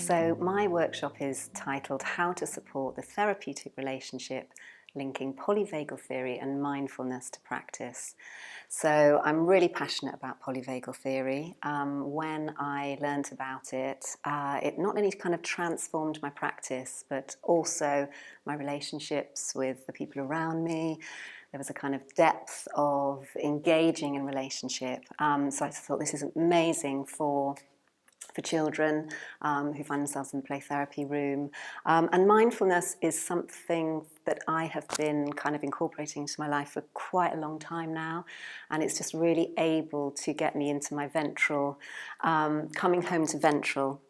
So my workshop is titled How to Support the Therapeutic Relationship, Linking Polyvagal Theory and Mindfulness to Practice. So I'm really passionate about polyvagal theory. When I learnt about it, it not only kind of transformed my practice, but also my relationships with the people around me. There was a kind of depth of engaging in relationship. So I thought this is amazing for children who find themselves in the play therapy room. And mindfulness is something that I have been kind of incorporating into my life for quite a long time now. And it's just really able to get me into my ventral. Coming home to ventral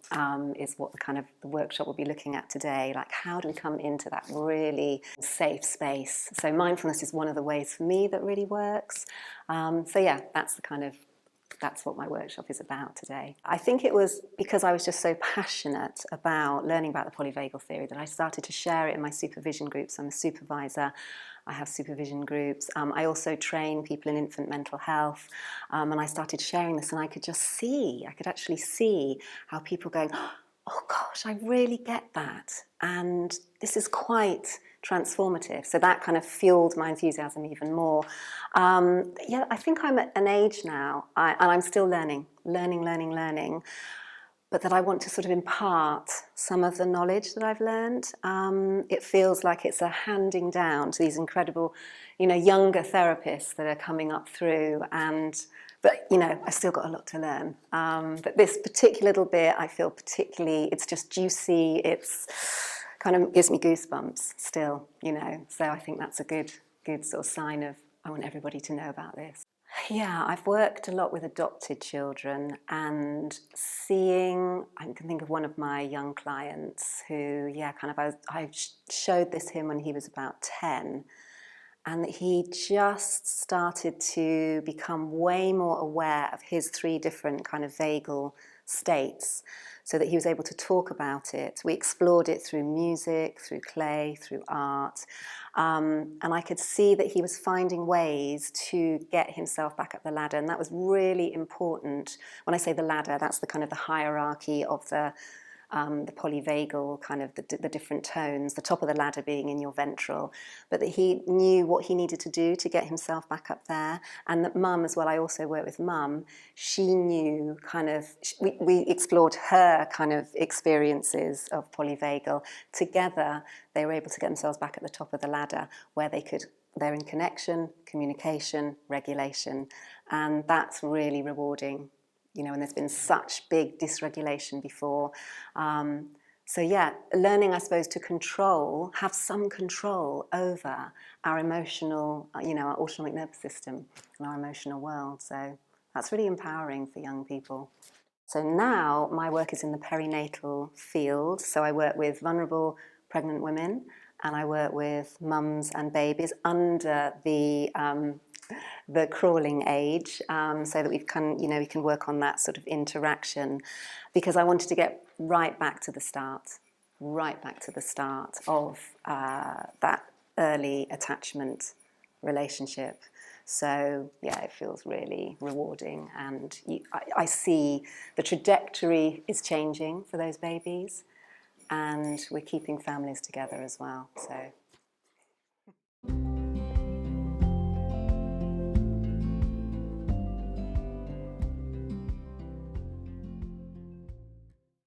is what the workshop will be looking at today. Like, how do we come into that really safe space? So mindfulness is one of the ways for me that really works. So yeah, that's what my workshop is about today. I think it was because I was just so passionate about learning about the polyvagal theory that I started to share it in my supervision groups. I'm a supervisor. I have supervision groups. I also train people in infant mental health. And I started sharing this, and I could actually see how people going, oh gosh, I really get that. And this is quite transformative. So that kind of fueled my enthusiasm even more. Yeah, I think I'm at an age now, and I'm still learning, but that I want to sort of impart some of the knowledge that I've learned. It feels like it's a handing down to these incredible, younger therapists that are coming up through, but I've still got a lot to learn. But this particular little bit, I feel particularly, it's just juicy, it's kind of gives me goosebumps still, so I think that's a good sort of sign of, I want everybody to know about this. Yeah, I've worked a lot with adopted children, and I can think of one of my young clients who, I showed this him when he was about 10, and he just started to become way more aware of his 3 different kind of vagal states, so that he was able to talk about it. We explored it through music, through play, through art, and I could see that he was finding ways to get himself back up the ladder, and that was really important. When I say the ladder, that's the kind of the hierarchy of the polyvagal, kind of the different tones, the top of the ladder being in your ventral, but that he knew what he needed to do to get himself back up there. And that mum as well, I also work with mum, she knew we explored her kind of experiences of polyvagal. Together, they were able to get themselves back at the top of the ladder, where they're in connection, communication, regulation, and that's really rewarding. And there's been such big dysregulation before. So yeah, learning, I suppose, to have some control over our emotional, our autonomic nervous system and our emotional world. So that's really empowering for young people. So now my work is in the perinatal field. So I work with vulnerable pregnant women, and I work with mums and babies under the crawling age, so that we can work on that sort of interaction, because I wanted to get right back to the start of that early attachment relationship. So yeah, it feels really rewarding, and I see the trajectory is changing for those babies, and we're keeping families together as well. So